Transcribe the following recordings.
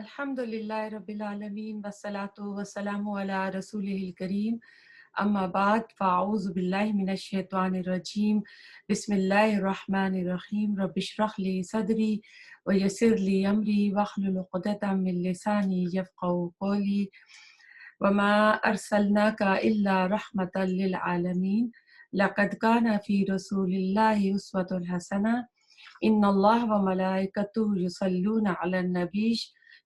Alhamdulillah Rabbil Alameen wassalatu wassalamu ala rasulihil kareem amma ba'd fa'auzu billahi minash shaitanir rajim bismillahir rahmanir rahim rabbi shrah li sadri wa yassir li amri wahlul 'uqdatam min lisani yafqahu qawli wa ma arsalnaka illa rahmatan lil alamin laqad kana fi rasulillahi uswatun hasanah inna Allah wa malaikatahu yusalluna 'alan nabiy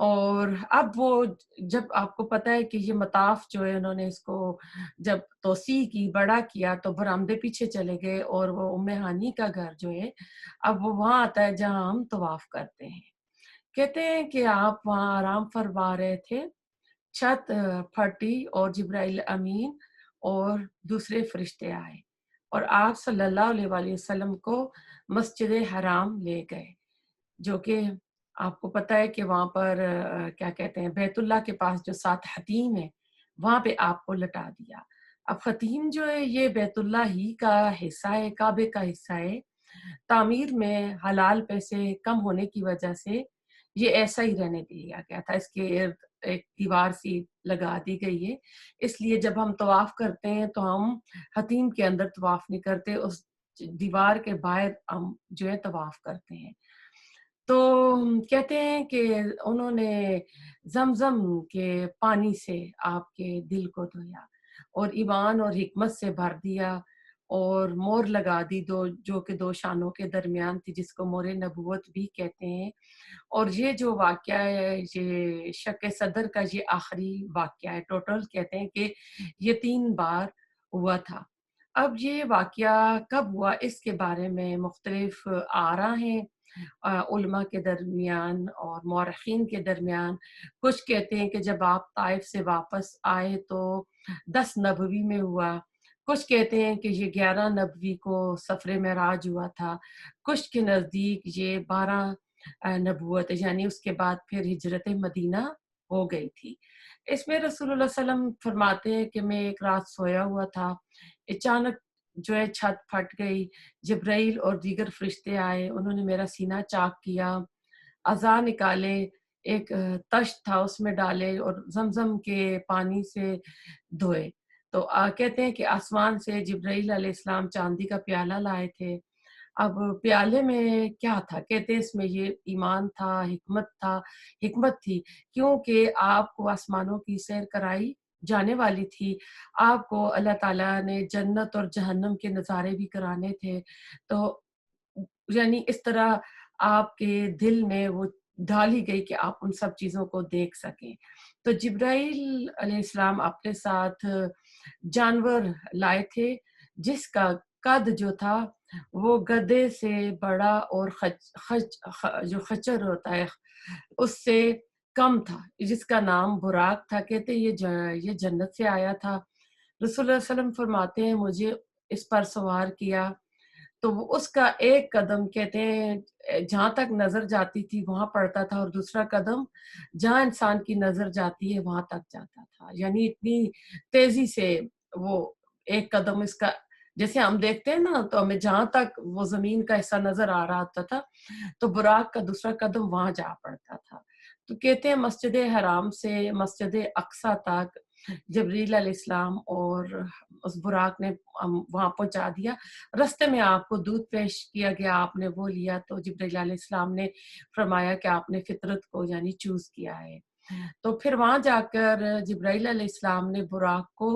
اور اب وہ جب آپ کو پتہ ہے کہ یہ مطاف جو ہے انہوں نے اس کو جب توسیع کی، بڑا کیا، تو برآمدے پیچھے چلے گئے اور وہ ام ہانی کا گھر جو ہے اب وہ وہاں آتا ہے جہاں ہم طواف کرتے ہیں۔ کہتے ہیں کہ آپ وہاں آرام فرما رہے تھے، چھت پھٹی اور جبرائیل امین اور دوسرے فرشتے آئے اور آپ صلی اللہ علیہ وآلہ وسلم کو مسجد حرام لے گئے، جو کہ آپ کو پتہ ہے کہ وہاں پر کیا کہتے ہیں، بیت اللہ کے پاس جو 7 حتیم ہے وہاں پہ آپ کو لٹا دیا۔ اب حتیم جو ہے یہ بیت اللہ ہی کا حصہ ہے، کعبے کا حصہ ہے، تعمیر میں حلال پیسے کم ہونے کی وجہ سے یہ ایسا ہی رہنے دیا گیا تھا، اس کے ارد ایک دیوار سی لگا دی گئی ہے، اس لیے جب ہم طواف کرتے ہیں تو ہم حتیم کے اندر طواف نہیں کرتے، اس دیوار کے باہر ہم جو ہے طواف کرتے ہیں۔ تو کہتے ہیں کہ انہوں نے زمزم کے پانی سے آپ کے دل کو دھویا اور ایمان اور حکمت سے بھر دیا اور مور لگا دی، جو کہ 2 شانوں کے درمیان تھی، جس کو مور نبوت بھی کہتے ہیں۔ اور یہ جو واقعہ ہے، یہ شق صدر کا یہ آخری واقعہ ہے، ٹوٹل کہتے ہیں کہ یہ 3 بار ہوا تھا۔ اب یہ واقعہ کب ہوا اس کے بارے میں مختلف آراء ہیں علماء کے درمیان اور مورخین کے درمیان۔ کچھ کہتے ہیں کہ جب آپ طائف سے واپس آئے تو 10 نبوی میں ہوا، کچھ کہتے ہیں کہ یہ 11 نبوی کو سفر معراج ہوا تھا، کچھ کے نزدیک یہ 12 نبوت یعنی اس کے بعد پھر ہجرت مدینہ ہو گئی تھی۔ اس میں رسول اللہ صلی اللہ علیہ وسلم فرماتے ہیں کہ میں ایک رات سویا ہوا تھا، اچانک جو ہے چھت پھٹ گئی، جبرائیل اور دیگر فرشتے آئے، انہوں نے میرا سینہ چاک کیا، اعضاء نکالے، ایک تشت تھا اس میں ڈالے اور زمزم کے پانی سے دھوئے۔ تو کہتے ہیں کہ آسمان سے جبرائیل علیہ السلام چاندی کا پیالہ لائے تھے۔ اب پیالے میں کیا تھا؟ کہتے ہیں اس میں یہ ایمان تھا، حکمت تھی، کیونکہ آپ کو آسمانوں کی سیر کرائی جانے والی تھی، آپ کو اللہ تعالیٰ نے جنت اور جہنم کے نظارے بھی کرانے تھے، تو یعنی اس طرح آپ کے دل میں وہ ڈالی گئی کہ آپ ان سب چیزوں کو دیکھ سکیں۔ تو جبرائیل علیہ السلام اپنے ساتھ جانور لائے تھے جس کا قد جو تھا وہ گدھے سے بڑا اور جو خچر ہوتا ہے اس سے کم تھا، جس کا نام براق تھا۔ کہتے یہ جنت سے آیا تھا۔ رسول اللہ صلی اللہ علیہ وسلم فرماتے ہیں مجھے اس پر سوار کیا تو وہ اس کا ایک قدم کہتے ہیں جہاں تک نظر جاتی تھی وہاں پڑتا تھا، اور دوسرا قدم جہاں انسان کی نظر جاتی ہے وہاں تک جاتا تھا، یعنی اتنی تیزی سے وہ ایک قدم اس کا، جیسے ہم دیکھتے ہیں نا تو ہمیں جہاں تک وہ زمین کا حصہ نظر آ رہا ہوتا تھا تو براق کا دوسرا قدم وہاں جا پڑتا تھا۔ تو کہتے ہیں مسجد حرام سے مسجد اقصی تک جبریل علیہ السلام اور اس براق نے وہاں پہنچا دیا۔ رستے میں آپ کو دودھ پیش کیا گیا، آپ نے وہ لیا، تو جبریل علیہ السلام نے فرمایا کہ آپ نے فطرت کو یعنی چوز کیا ہے۔ تو پھر وہاں جا کر جبرائیل علیہ السلام نے براق کو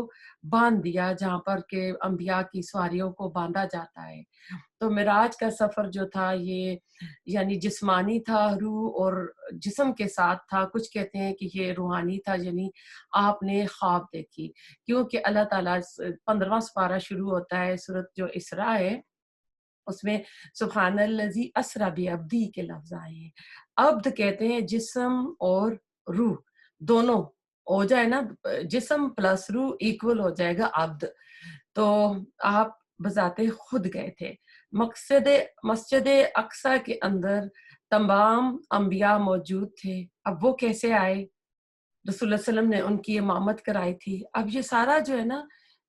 باندھ دیا جہاں پر کہ انبیاء کی سواریوں کو باندھا جاتا ہے۔ تو معراج کا سفر جو تھا یہ یعنی جسمانی تھا، روح اور جسم کے ساتھ تھا، کچھ کہتے ہیں کہ یہ روحانی تھا، یعنی آپ نے خواب دیکھی، کیونکہ اللہ تعالیٰ 15واں سپارہ شروع ہوتا ہے، سورۃ جو اسراء ہے اس میں سبحان الذی اسری بعبدی کے لفظ آئے ہیں۔ عبد کہتے ہیں جسم اور روح دونوں ہو جائے نا، جسم پلس روح ایکول ہو جائے گا عبد۔ تو آپ بذات خود گئے تھے مسجد اقصی کے اندر، تمام انبیاء موجود تھے۔ اب وہ کیسے آئے؟ رسول اللہ صلی اللہ علیہ وسلم نے ان کی امامت کرائی تھی۔ اب یہ سارا جو ہے نا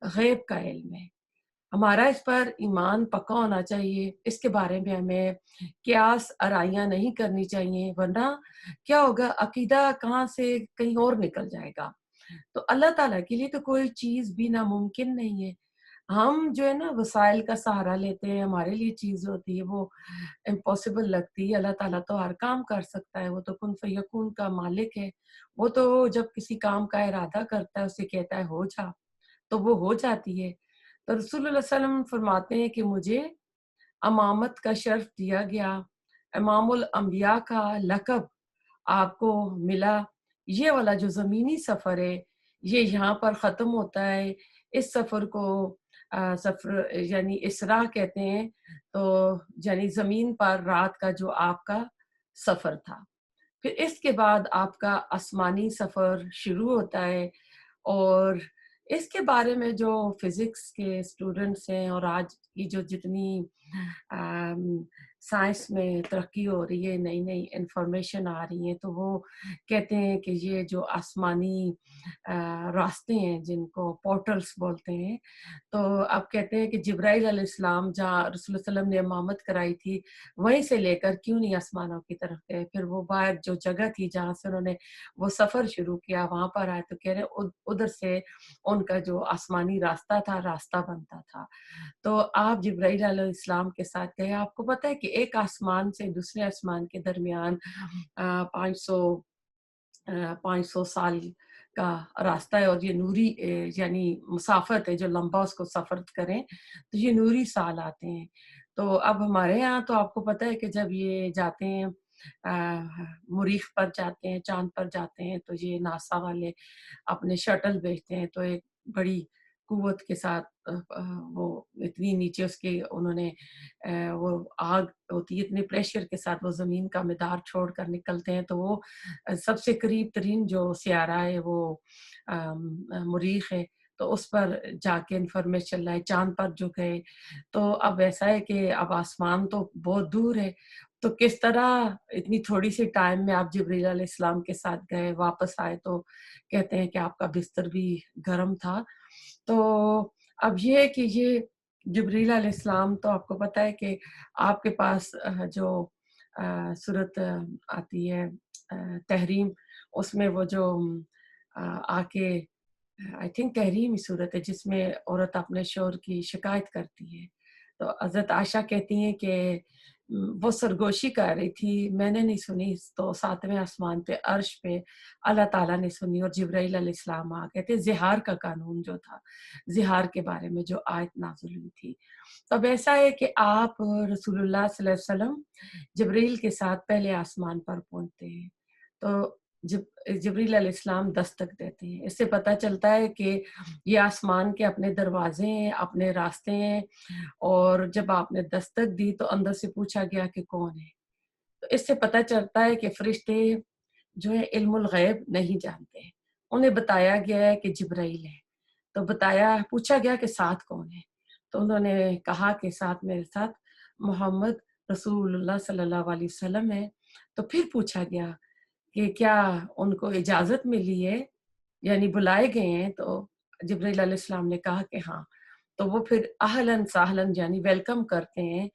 غیب کا علم ہے، ہمارا اس پر ایمان پکا ہونا چاہیے، اس کے بارے میں ہمیں قیاس آرائیاں نہیں کرنی چاہیے، ورنہ کیا ہوگا عقیدہ کہاں سے کہیں اور نکل جائے گا۔ تو اللہ تعالیٰ کے لیے تو کوئی چیز بھی ناممکن نہیں ہے۔ ہم جو ہے نا وسائل کا سہارا لیتے ہیں، ہمارے لیے چیز ہوتی ہے وہ امپاسبل لگتی ہے، اللہ تعالیٰ تو ہر کام کر سکتا ہے، وہ تو کن فیکون کا مالک ہے، وہ تو جب کسی کام کا ارادہ کرتا ہے اسے کہتا ہے ہو جا تو وہ ہو جاتی ہے۔ تو رسول اللہ صلی اللہ علیہ وسلم فرماتے ہیں کہ مجھے امامت کا شرف دیا گیا، امام الانبیاء کا لقب آپ کو ملا، یہ والا جو زمینی سفر ہے یہ یہاں پر ختم ہوتا ہے. اس سفر کو سفر یعنی اسراء کہتے ہیں. تو یعنی زمین پر رات کا جو آپ کا سفر تھا. پھر اس کے بعد آپ کا آسمانی سفر شروع ہوتا ہے. اور اس کے بارے میں جو فزکس کے اسٹوڈنٹس ہیں اور آج کی جو جتنی سائنس میں ترقی ہو رہی ہے، نئی نئی انفارمیشن آ رہی ہیں، تو وہ کہتے ہیں کہ یہ جو آسمانی راستے ہیں جن کو پورٹلز بولتے ہیں، تو اب کہتے ہیں کہ جبرائیل علیہ السلام جہاں رسول اللہ علیہ وسلم نے امامت کرائی تھی وہیں سے لے کر کیوں نہیں آسمانوں کی طرف گئے. پھر وہ باہر جو جگہ تھی جہاں سے انہوں نے وہ سفر شروع کیا وہاں پر آئے تو کہہ رہے ادھر سے ان کا جو آسمانی راستہ بنتا تھا. تو آپ جبرائیل علیہ السلام کے ساتھ گئے. آپ کو پتہ ہے کہ ایک آسمان سے دوسرے آسمان کے درمیان 500 سال کا راستہ ہے. اور یہ نوری یعنی مسافت ہے، جو لمبا اس کو سفر کریں تو یہ نوری سال آتے ہیں. تو اب ہمارے یہاں تو آپ کو پتہ ہے کہ جب یہ جاتے ہیں مریخ پر جاتے ہیں، چاند پر جاتے ہیں، تو یہ ناسا والے اپنے شٹل بھیجتے ہیں. تو ایک بڑی قوت کے ساتھ وہ اتنی نیچے اس کے انہوں نے وہ آگ ہوتی ہے، اتنے پریشر کے ساتھ وہ زمین کا مدار چھوڑ کر نکلتے ہیں. تو وہ سب سے قریب ترین جو سیارہ ہے وہ مریخ ہے. تو اس پر جا کے انفارمیشن لائے. چاند پر جو گئے تو اب ایسا ہے کہ اب آسمان تو بہت دور ہے، تو کس طرح اتنی تھوڑی سی ٹائم میں آپ جبرائیل علیہ السلام کے ساتھ گئے، واپس آئے تو کہتے ہیں کہ آپ کا بستر بھی گرم تھا. تو اب یہ ہے کہ یہ جبرائیل علیہ السلام تو آپ کو پتہ ہے کہ آپ کے پاس جو صورت آتی ہے تحریم، اس میں وہ جو آ کے آئی تھنک تحریم ہی صورت ہے جس میں عورت اپنے شوہر کی شکایت کرتی ہے. تو حضرت عائشہ کہتی ہیں کہ وہ سرگوشی کر رہی تھی، میں نے نہیں سنی، تو ساتویں آسمان پہ عرش پہ اللہ تعالیٰ نے سنی اور جبرائیل علیہ السلام آ گئے تھے. زہار کا قانون جو تھا، زہار کے بارے میں جو آیت نازل ہوئی تھی. تب ایسا ہے کہ آپ رسول اللہ صلی اللہ علیہ وسلم جبرائیل کے ساتھ پہلے آسمان پر پہنچتے ہیں. تو جبرائیل علیہ السلام دستک دیتے ہیں. اس سے پتہ چلتا ہے کہ یہ آسمان کے اپنے دروازے ہیں، اپنے راستے ہیں. اور جب آپ نے دستک دی تو اندر سے پوچھا گیا کہ کون ہے. تو اس سے پتہ چلتا ہے کہ فرشتے جو ہے علم الغیب نہیں جانتے. انہیں بتایا گیا ہے کہ جبرائیل ہے. تو پوچھا گیا کہ ساتھ کون ہے. تو انہوں نے کہا کہ ساتھ میرے ساتھ محمد رسول اللہ صلی اللہ علیہ وسلم ہے. تو پھر پوچھا گیا کہ کیا ان کو اجازت ملی ہے، یعنی بلائے گئے ہیں. تو جبرائیل علیہ السلام نے کہا کہ ہاں. تو وہ پھر اہلاً سہلاً یعنی ویلکم کرتے ہیں.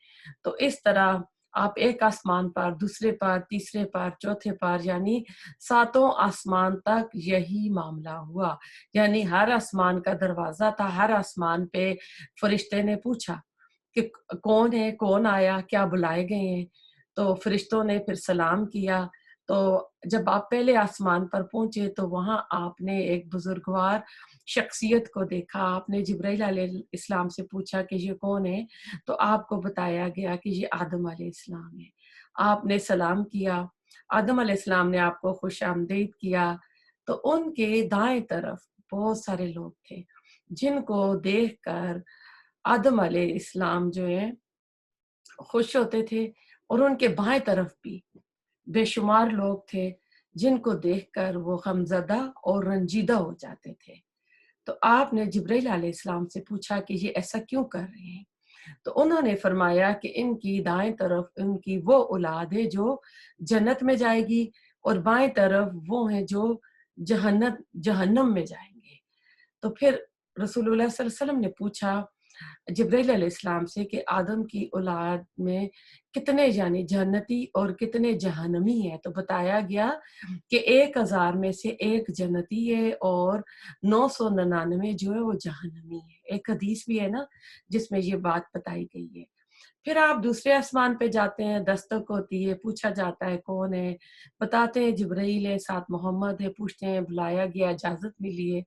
تو اس طرح آپ ایک آسمان پر، دوسرے پر، تیسرے پر، چوتھے پر، یعنی 7 آسمان تک یہی معاملہ ہوا. یعنی ہر آسمان کا دروازہ تھا، ہر آسمان پہ فرشتے نے پوچھا کہ کون ہے، کون آیا، کیا بلائے گئے ہیں. تو فرشتوں نے پھر سلام کیا. تو جب آپ پہلے آسمان پر پہنچے تو وہاں آپ نے ایک بزرگوار شخصیت کو دیکھا. آپ نے جبرائیل علیہ السلام سے پوچھا کہ یہ کون ہے، تو آپ کو بتایا گیا کہ یہ آدم علیہ السلام ہے. آپ نے سلام کیا، آدم علیہ السلام نے آپ کو خوش آمدید کیا. تو ان کے دائیں طرف بہت سارے لوگ تھے جن کو دیکھ کر آدم علیہ السلام جو ہے خوش ہوتے تھے، اور ان کے بائیں طرف بھی بے شمار لوگ تھے جن کو دیکھ کر وہ غمزدہ اور رنجیدہ ہو جاتے تھے. تو آپ نے جبرائیل علیہ السلام سے پوچھا کہ یہ ایسا کیوں کر رہے ہیں. تو انہوں نے فرمایا کہ ان کی دائیں طرف ان کی وہ اولاد ہے جو جنت میں جائے گی، اور بائیں طرف وہ ہیں جو جہنم میں جائیں گے. تو پھر رسول اللہ صلی اللہ علیہ وسلم نے پوچھا جبرائیل علیہ السلام سے کہ آدم کی اولاد میں کتنے یعنی جنتی اور کتنے جہنمی ہیں. تو بتایا گیا کہ 1000 میں سے 1 جنتی ہے اور 999 جو ہے وہ جہنمی ہے. ایک حدیث بھی ہے نا جس میں یہ بات بتائی گئی ہے. پھر آپ دوسرے آسمان پہ جاتے ہیں، دستک ہوتی ہے، پوچھا جاتا ہے کون ہے، بتاتے ہیں جبرائیل ہے، ساتھ محمد ہے، پوچھتے ہیں بلایا گیا، اجازت ملی ہے.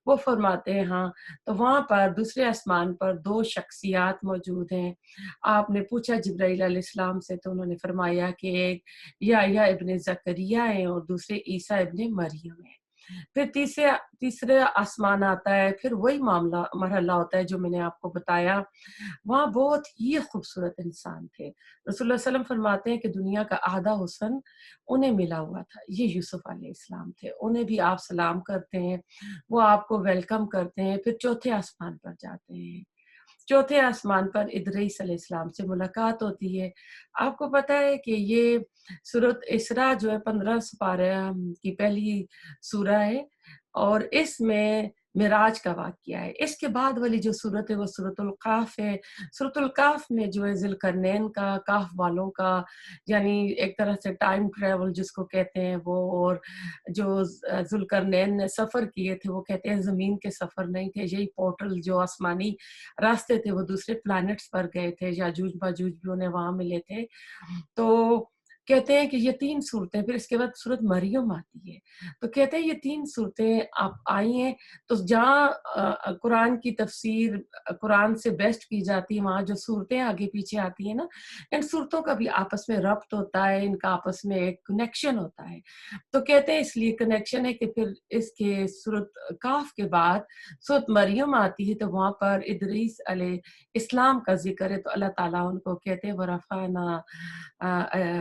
وہ فرماتے ہیں ہاں، تو وہاں پر دوسرے آسمان پر 2 شخصیات موجود ہیں۔ آپ نے پوچھا جبرائیل علیہ السلام سے تو انہوں نے فرمایا کہ ایک یحییٰ ابن زکریا ہیں اور دوسرے عیسیٰ ابن مریم ہیں۔ پھر تیسرا آسمان آتا ہے، پھر وہی مرحلہ ہوتا ہے جو میں نے آپ کو بتایا۔ وہاں بہت ہی خوبصورت انسان تھے۔ رسول اللہ صلی اللہ علیہ وسلم فرماتے ہیں کہ دنیا کا آدھا حسن انہیں ملا ہوا تھا۔ یہ یوسف علیہ السلام تھے، انہیں بھی آپ سلام کرتے ہیں، وہ آپ کو ویلکم کرتے ہیں۔ پھر چوتھے آسمان پر جاتے ہیں، چوتھے آسمان پر ادریس علیہ السلام سے ملاقات ہوتی ہے۔ آپ کو پتا ہے کہ یہ سورۃ اسراء جو ہے 15 سپارہ کی پہلی سورہ ہے، اور اس میں معراج کا واقعہ ہے۔ اس کے بعد والی جو سورت ہے وہ سورۃ القاف ہے۔ سورۃ القاف میں جو ہے ذوالقرنین کا، کاف والوں کا، یعنی ایک طرح سے ٹائم ٹریول جس کو کہتے ہیں وہ، اور جو ذوالقرنین نے سفر کیے تھے وہ کہتے ہیں زمین کے سفر نہیں تھے، یہی پورٹل جو آسمانی راستے تھے وہ دوسرے پلانٹس پر گئے تھے، یاجوج ماجوج بھی انہیں وہاں ملے تھے۔ تو کہتے ہیں کہ یہ 3 صورتیں، پھر اس کے بعد سورۃ مریم آتی ہے، تو کہتے ہیں یہ 3 صورتیں آپ آئی ہیں، تو جہاں قرآن کی تفسیر قرآن سے بیسٹ کی جاتی ہے، وہاں جو صورتیں آگے پیچھے آتی ہیں نا، ان صورتوں کا بھی آپس میں ربط ہوتا ہے، ان کا آپس میں ایک کنیکشن ہوتا ہے۔ تو کہتے ہیں اس لیے کنیکشن ہے کہ پھر اس کے سورۃ کاف کے بعد سورۃ مریم آتی ہے، تو وہاں پر ادریس علیہ السلام کا ذکر ہے، تو اللہ تعالیٰ ان کو کہتے ہیں وَرَفَعْنَا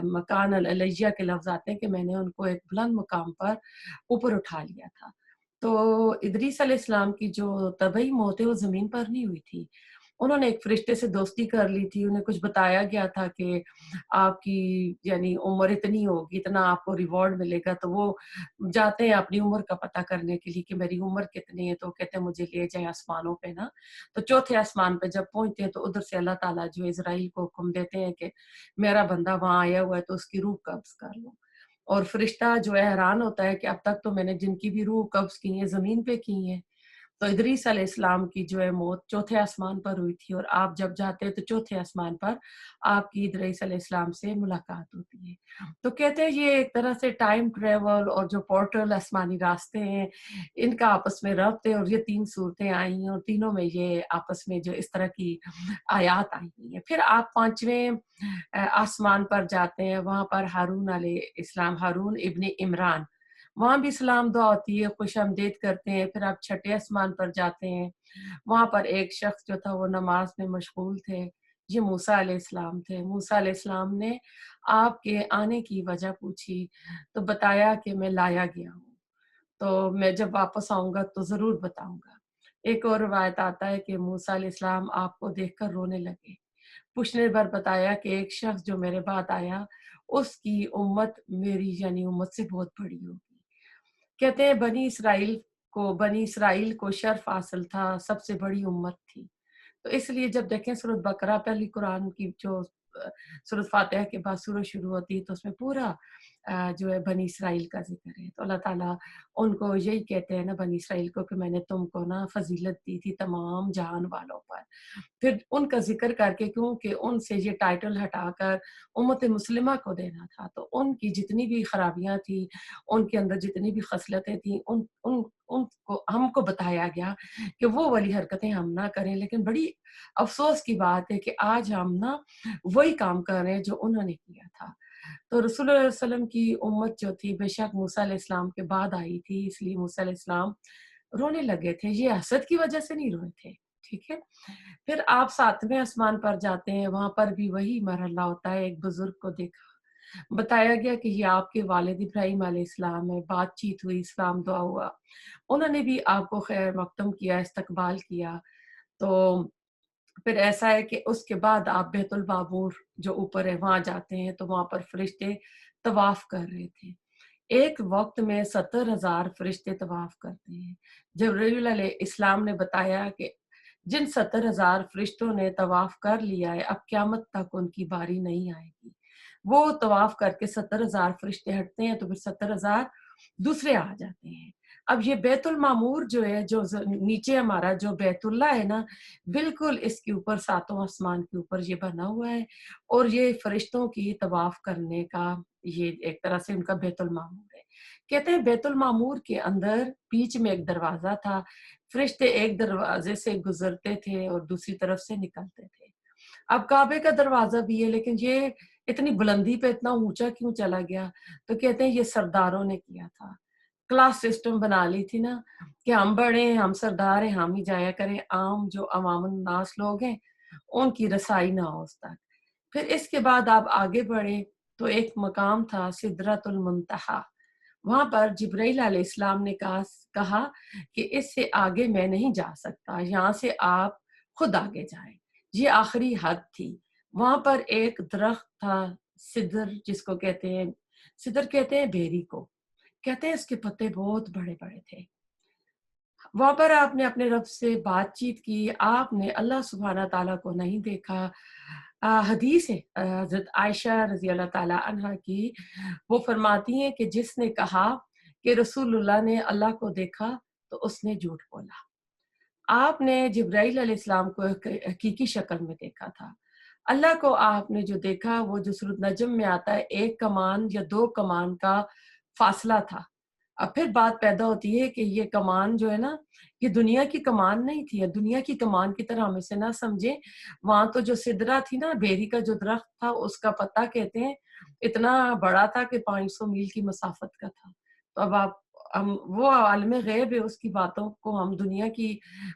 مکان علیہ کے لفظ آتے ہیں کہ میں نے ان کو ایک بلند مقام پر اوپر اٹھا لیا تھا۔ تو ادریس علیہ السلام کی جو طبعی موت ہے وہ زمین پر نہیں ہوئی تھی، انہوں نے ایک فرشتے سے دوستی کر لی تھی، انہیں کچھ بتایا گیا تھا کہ آپ کی یعنی عمر اتنی ہوگی، اتنا آپ کو ریوارڈ ملے گا، تو وہ جاتے ہیں اپنی عمر کا پتہ کرنے کے لیے کہ میری عمر کتنی ہے، تو کہتے ہیں مجھے لے جائیں آسمانوں پہ نا۔ تو چوتھے آسمان پہ جب پہنچتے ہیں تو ادھر سے اللہ تعالیٰ جو اسرائیل کو حکم دیتے ہیں کہ میرا بندہ وہاں آیا ہوا ہے تو اس کی روح قبض کر لو، اور فرشتہ جو ہے حیران ہوتا ہے کہ اب تک تو میں نے جن کی بھی روح قبض کی ہیں زمین پہ کی ہیں۔ تو ادریس علیہ السلام کی جو ہے موت چوتھے آسمان پر ہوئی تھی، اور آپ جب جاتے ہیں تو چوتھے آسمان پر آپ کی ادریس علیہ السلام سے ملاقات ہوتی ہے۔ تو کہتے ہیں یہ ایک طرح سے ٹائم ٹریول اور جو پورٹل آسمانی راستے ہیں ان کا آپس میں ربط ہے، اور یہ 3 صورتیں آئی ہیں اور تینوں میں یہ آپس میں جو اس طرح کی آیات آئی ہیں۔ پھر آپ 5ویں آسمان پر جاتے ہیں، وہاں پر ہارون علیہ السلام، ہارون ابن عمران، وہاں بھی سلام دعا ہوتی ہے، خوش آمدید کرتے ہیں۔ پھر آپ 6 آسمان پر جاتے ہیں، وہاں پر ایک شخص جو تھا وہ نماز میں مشغول تھے، یہ موسیٰ علیہ السلام تھے۔ موسیٰ علیہ السلام نے آپ کے آنے کی وجہ پوچھی تو بتایا کہ میں لایا گیا ہوں، تو میں جب واپس آؤں گا تو ضرور بتاؤں گا۔ ایک اور روایت آتا ہے کہ موسیٰ علیہ السلام آپ کو دیکھ کر رونے لگے، پوچھنے پر بتایا کہ ایک شخص جو میرے بعد آیا اس کی امت میری یعنی امت سے بہت بڑی ہوگی۔ کہتے ہیں بنی اسرائیل کو شرف حاصل تھا، سب سے بڑی امت تھی، تو اس لیے جب دیکھیں سورۃ بقرہ پہلی قرآن کی جو سورۃ فاتحہ کے بعد سورہ شروع ہوتی ہے تو اس میں پورا جو ہے بنی اسرائیل کا ذکر ہے، تو اللہ تعالیٰ ان کو یہی کہتے ہیں نا بنی اسرائیل کو کہ میں نے تم کو نا فضیلت دی تھی تمام جہان والوں پر۔ پھر ان کا ذکر کر کے کیونکہ ان سے یہ ٹائٹل ہٹا کر امت مسلمہ کو دینا تھا، تو ان کی جتنی بھی خرابیاں تھیں، ان کے اندر جتنی بھی خصلتیں تھیں، ان کو ہم کو بتایا گیا کہ وہ والی حرکتیں ہم نہ کریں۔ لیکن بڑی افسوس کی بات ہے کہ آج ہم نا وہی کام کر رہے ہیں جو انہوں نے کیا تھا۔ تو رسول اللہ علیہ وسلم کی امت جو تھی بے شک موسیٰ علیہ السلام کے بعد آئی تھی، اس لیے موسیٰ علیہ السلام رونے لگے تھے، یہ حسد کی وجہ سے نہیں روئے تھے، ٹھیک ہے۔ پھر آپ 7ویں آسمان پر جاتے ہیں، وہاں پر بھی وہی مرحلہ ہوتا ہے، ایک بزرگ کو دیکھا، بتایا گیا کہ یہ آپ کے والد ابراہیم علیہ السلام ہے، بات چیت ہوئی، اسلام دعا ہوا، انہوں نے بھی آپ کو خیر مقدم کیا، استقبال کیا۔ تو پھر ایسا ہے کہ اس کے بعد آپ بیت المعمور جو اوپر ہے وہاں جاتے ہیں، تو وہاں پر فرشتے طواف کر رہے تھے، ایک وقت میں 70,000 فرشتے طواف کرتے ہیں۔ جبرائیل علیہ السلام نے بتایا کہ جن 70,000 فرشتوں نے طواف کر لیا ہے اب قیامت تک ان کی باری نہیں آئے گی۔ وہ طواف کر کے 70,000 فرشتے ہٹتے ہیں تو پھر 70,000 دوسرے آ جاتے ہیں۔ اب یہ بیت المعمور جو ہے، جو نیچے ہمارا جو بیت اللہ ہے نا، بالکل اس کے اوپر 7 آسمان کے اوپر یہ بنا ہوا ہے، اور یہ فرشتوں کی طواف کرنے کا یہ ایک طرح سے ان کا بیت المعمور ہے۔ کہتے ہیں بیت المعمور کے اندر بیچ میں ایک دروازہ تھا، فرشتے ایک دروازے سے گزرتے تھے اور دوسری طرف سے نکلتے تھے۔ اب کعبے کا دروازہ بھی ہے، لیکن یہ اتنی بلندی پہ اتنا اونچا کیوں چلا گیا؟ تو کہتے ہیں یہ سرداروں نے کیا تھا، کلاس سسٹم بنا لی تھی نا، کہ ہم بڑے ہیں، ہم سردار ہیں، ہم ہی جایا کریں، عام جو عوام الناس لوگ ہیں ان کی رسائی نہ ہو اس تک۔ پھر اس کے بعد آپ آگے بڑھے تو ایک مقام تھا سدرۃ المنتہا، وہاں پر جبرائیل علیہ السلام نے کہا کہ اس سے آگے میں نہیں جا سکتا، یہاں سے آپ خود آگے جائیں۔ یہ آخری حد تھی۔ وہاں پر ایک درخت تھا سدر، جس کو کہتے ہیں سدر، کہتے ہیں بیری کو، کہتے ہیں اس کے پتے بہت بڑے بڑے تھے۔ وہاں پر آپ نے اپنے رب سے بات چیت کی، آپ نے اللہ سبحانہ تعالیٰ کو نہیں دیکھا۔ حدیث ہے حضرت عائشہ رضی اللہ تعالیٰ عنہ کی، وہ فرماتی ہیں کہ جس نے کہا کہ رسول اللہ نے اللہ کو دیکھا تو اس نے جھوٹ بولا۔ آپ نے جبرائیل علیہ السلام کو حقیقی شکل میں دیکھا تھا۔ اللہ کو آپ نے جو دیکھا وہ جو سورۃ نجم میں آتا ہے، ایک کمان یا دو کمان کا فاصلہ تھا۔ اب پھر بات پیدا ہوتی ہے کہ یہ کمان جو ہے نا، یہ دنیا کی کمان نہیں تھی، دنیا کی کمان کی طرح ہم اسے نہ سمجھیں۔ وہاں تو جو سدرا تھی نا، بیری کا جو درخت تھا، اس کا پتا کہتے ہیں اتنا بڑا تھا کہ 500 میل کی مسافت کا تھا۔ تو اب وہ عالم غیب ہے، اس کی باتوں کو ہم دنیا کی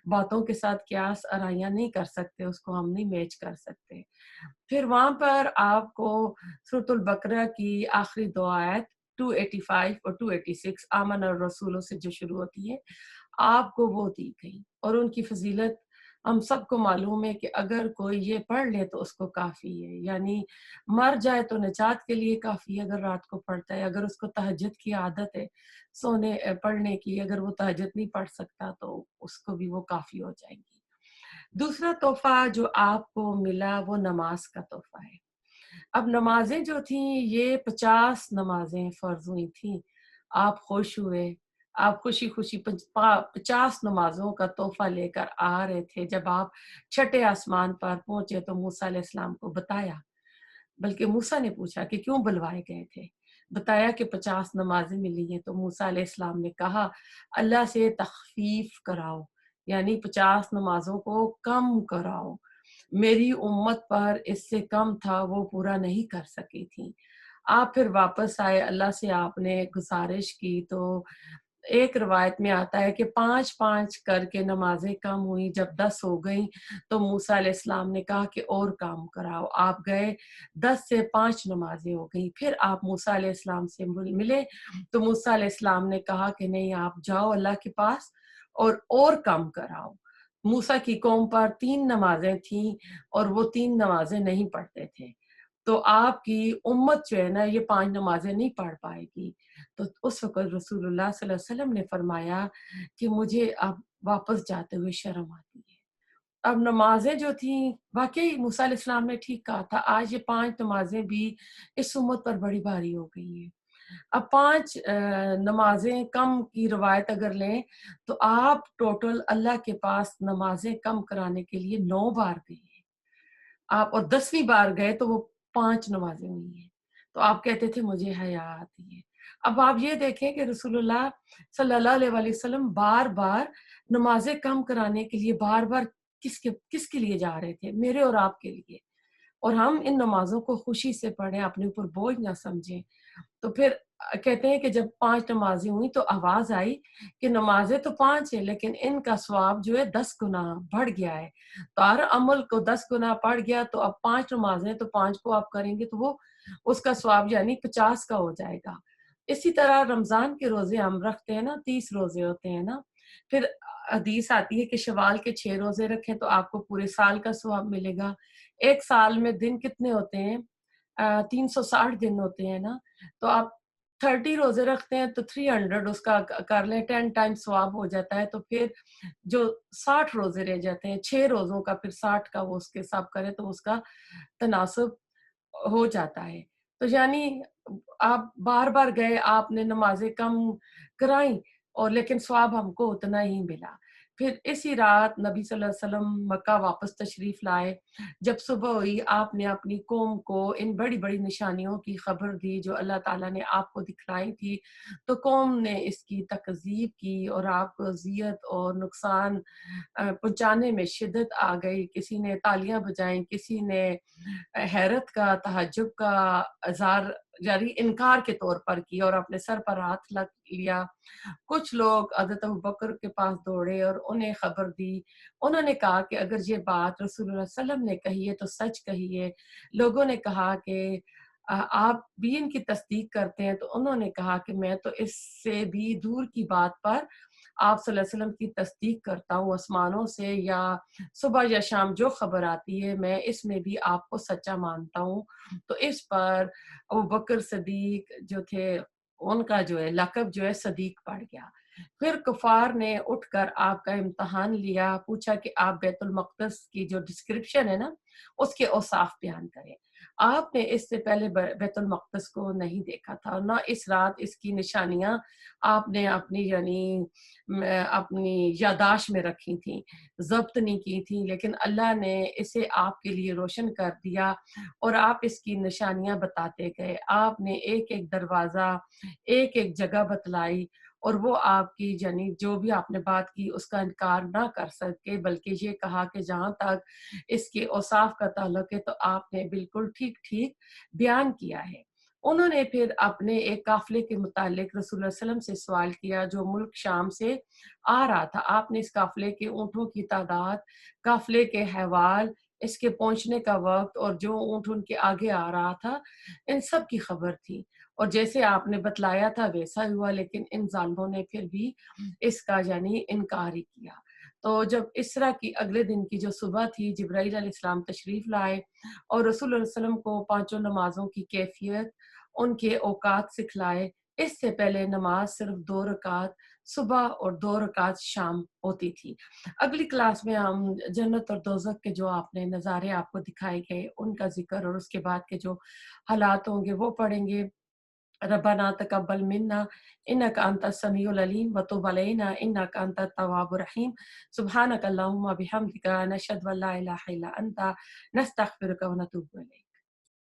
باتوں کے ساتھ قیاس آرائیاں نہیں کر سکتے، اس کو ہم نہیں میچ کر سکتے۔ پھر وہاں پر آپ کو سورۃ البقرہ کی آخری دو آیت 285 اور 286 آمن الرسول سے جو شروع ہوتی ہے، آپ کو وہ دی گئی، اور ان کی فضیلت ہم سب کو معلوم ہے کہ اگر کوئی یہ پڑھ لے تو اس کو کافی ہے، یعنی مر جائے تو نجات کے لیے کافی ہے اگر رات کو پڑھتا ہے۔ اگر اس کو تہجد کی عادت ہے سونے پڑھنے کی، اگر وہ تہجد نہیں پڑھ سکتا تو اس کو بھی وہ کافی ہو جائے گی۔ دوسرا تحفہ جو آپ کو ملا وہ نماز کا تحفہ ہے۔ اب نمازیں جو تھیں یہ 50 نمازیں فرض ہوئی تھیں، آپ خوش ہوئے، آپ خوشی خوشی 50 نمازوں کا تحفہ لے کر آ رہے تھے۔ جب آپ چھٹے آسمان پر پہنچے تو موسیٰ علیہ السلام کو بتایا، بلکہ موسیٰ نے پوچھا کہ کیوں بلوائے گئے تھے، بتایا کہ 50 نمازیں ملی ہیں۔ تو موسیٰ علیہ السلام نے کہا اللہ سے تخفیف کراؤ، یعنی 50 نمازوں کو کم کراؤ، میری امت پر اس سے کم تھا، وہ پورا نہیں کر سکی تھی۔ آپ پھر واپس آئے، اللہ سے آپ نے گزارش کی، تو ایک روایت میں آتا ہے کہ 5 کر کے نمازیں کم ہوئی، جب 10 ہو گئیں تو موسیٰ علیہ السلام نے کہا کہ اور کام کراؤ۔ آپ گئے، 10 سے 5 نمازیں ہو گئیں، پھر آپ موسیٰ علیہ السلام سے ملے تو موسیٰ علیہ السلام نے کہا کہ نہیں، آپ جاؤ اللہ کے پاس اور کم کراؤ۔ موسیٰ کی قوم پر 3 نمازیں تھیں اور وہ 3 نمازیں نہیں پڑھتے تھے، تو آپ کی امت جو ہے نا یہ 5 نمازیں نہیں پڑھ پائے گی۔ تو اس وقت رسول اللہ صلی اللہ علیہ وسلم نے فرمایا کہ مجھے اب واپس جاتے ہوئے شرم آتی ہے۔ اب نمازیں جو تھیں، واقعی موسیٰ علیہ السلام نے ٹھیک کہا تھا، آج یہ 5 نمازیں بھی اس امت پر بڑی بھاری ہو گئی ہیں۔ اب 5 نمازیں کم کی روایت اگر لیں تو آپ ٹوٹل اللہ کے پاس نمازیں کم کرانے کے لیے 9 بار گئے ہیں آپ، اور 10ویں بار گئے تو وہ 5 نمازیں ہوئی ہیں، تو آپ کہتے تھے مجھے حیا آتی ہے۔ اب آپ یہ دیکھیں کہ رسول اللہ صلی اللہ علیہ وآلہ وسلم بار بار نمازیں کم کرانے کے لیے بار بار کس کے لیے جا رہے تھے؟ میرے اور آپ کے لیے، اور ہم ان نمازوں کو خوشی سے پڑھیں، اپنے اوپر بوجھ نہ سمجھیں۔ تو پھر کہتے ہیں کہ جب 5 نمازیں ہوئی تو آواز آئی کہ نمازیں تو 5 ہیں لیکن ان کا ثواب جو ہے 10 گنا بڑھ گیا ہے، تو ہر عمل کو 10 گنا بڑھ گیا، تو اب 5 نمازیں تو 5 کو آپ کریں گے تو وہ اس کا ثواب یعنی 50 کا ہو جائے گا۔ اسی طرح رمضان کے روزے ہم رکھتے ہیں نا، 30 روزے ہوتے ہیں نا، پھر حدیث آتی ہے کہ شوال کے 6 روزے رکھیں تو آپ کو پورے سال کا ثواب ملے گا۔ ایک سال میں دن کتنے ہوتے ہیں؟ 360 دن ہوتے ہیں نا، تو آپ 30 روزے رکھتے ہیں تو 300 اس کا کر لیں، 10 ٹائم ثواب ہو جاتا ہے، تو پھر جو 60 روزے رہ جاتے ہیں 6 روزوں کا، پھر 60 کا وہ اس کے حساب کریں تو اس کا تناسب ہو جاتا ہے۔ تو یعنی آپ بار بار گئے، آپ نے نمازیں کم کرائیں اور لیکن ثواب ہم کو اتنا ہی ملا۔ پھر اسی رات نبی صلی اللہ علیہ وسلم مکہ واپس تشریف لائے۔ جب صبح ہوئی آپ نے اپنی قوم کو ان بڑی بڑی نشانیوں کی خبر دی جو اللہ تعالیٰ نے آپ کو دکھلائی تھی، تو قوم نے اس کی تکذیب کی اور آپ کو اذیت اور نقصان پہنچانے میں شدت آ گئی۔ کسی نے تالیاں بجائیں، کسی نے حیرت کا، تعجب کا اظہار جاری انکار کے طور پر کی اور اپنے سر پر ہاتھ رکھ لیا۔ کچھ لوگ حضرت ابوبکر کے پاس دوڑے اور انہیں خبر دی۔ انہوں نے کہا کہ اگر یہ بات رسول اللہ صلی اللہ علیہ وسلم نے کہی ہے تو سچ کہی ہے۔ لوگوں نے کہا کہ آپ بھی ان کی تصدیق کرتے ہیں؟ تو انہوں نے کہا کہ میں تو اس سے بھی دور کی بات پر آپ صلی اللہ علیہ وسلم کی تصدیق کرتا ہوں، آسمانوں سے یا صبح یا شام جو خبر آتی ہے میں اس میں بھی آپ کو سچا مانتا ہوں۔ تو اس پر ابوبکر صدیق جو تھے ان کا جو ہے لقب جو ہے صدیق پڑ گیا۔ پھر کفار نے اٹھ کر آپ کا امتحان لیا، پوچھا کہ آپ بیت المقدس کی جو ڈسکرپشن ہے نا اس کے اوصاف بیان کریں۔ آپ نے اس سے پہلے بیت المقدس کو نہیں دیکھا تھا، نہ اس رات اس کی نشانیاں آپ نے اپنی اپنی یاداشت میں رکھی تھیں، ضبط نہیں کی تھیں، لیکن اللہ نے اسے آپ کے لیے روشن کر دیا اور آپ اس کی نشانیاں بتاتے گئے۔ آپ نے ایک ایک دروازہ، ایک ایک جگہ بتلائی اور وہ آپ کی جو بھی آپ نے بات کی اس کا انکار نہ کر سکے، بلکہ یہ کہا کہ جہاں تک اس کے اوصاف کا تعلق ہے تو آپ نے بالکل ٹھیک ٹھیک بیان کیا ہے۔ انہوں نے پھر اپنے ایک قافلے کے متعلق رسول اللہ صلی اللہ علیہ وسلم سے سوال کیا جو ملک شام سے آ رہا تھا۔ آپ نے اس قافلے کے اونٹوں کی تعداد، قافلے کے حوال، اس کے پہنچنے کا وقت اور جو اونٹ ان کے آگے آ رہا تھا ان سب کی خبر تھی، اور جیسے آپ نے بتلایا تھا ویسا ہی ہوا، لیکن ان ظالموں نے پھر بھی اس کا انکار ہی کیا۔ تو جب اسرا کی اگلے دن کی جو صبح تھی، جبرائیل علیہ السلام تشریف لائے اور رسول اللہ علیہ وسلم کو پانچوں نمازوں کی کیفیت، ان کے اوقات سکھلائے۔ اس سے پہلے نماز صرف 2 رکعت صبح اور 2 رکعت شام ہوتی تھی۔ اگلی کلاس میں ہم جنت اور دوزخ کے جو آپ نے نظارے آپ کو دکھائے گئے ان کا ذکر اور اس کے بعد کے جو حالات ہوں گے وہ پڑھیں گے۔ ربنا تقبل منا انك انت السميع العليم وتب علينا انك انت التواب الرحيم سبحانك اللهم وبحمدك نشهد ان لا اله الا انت نستغفرك ونتوب اليك۔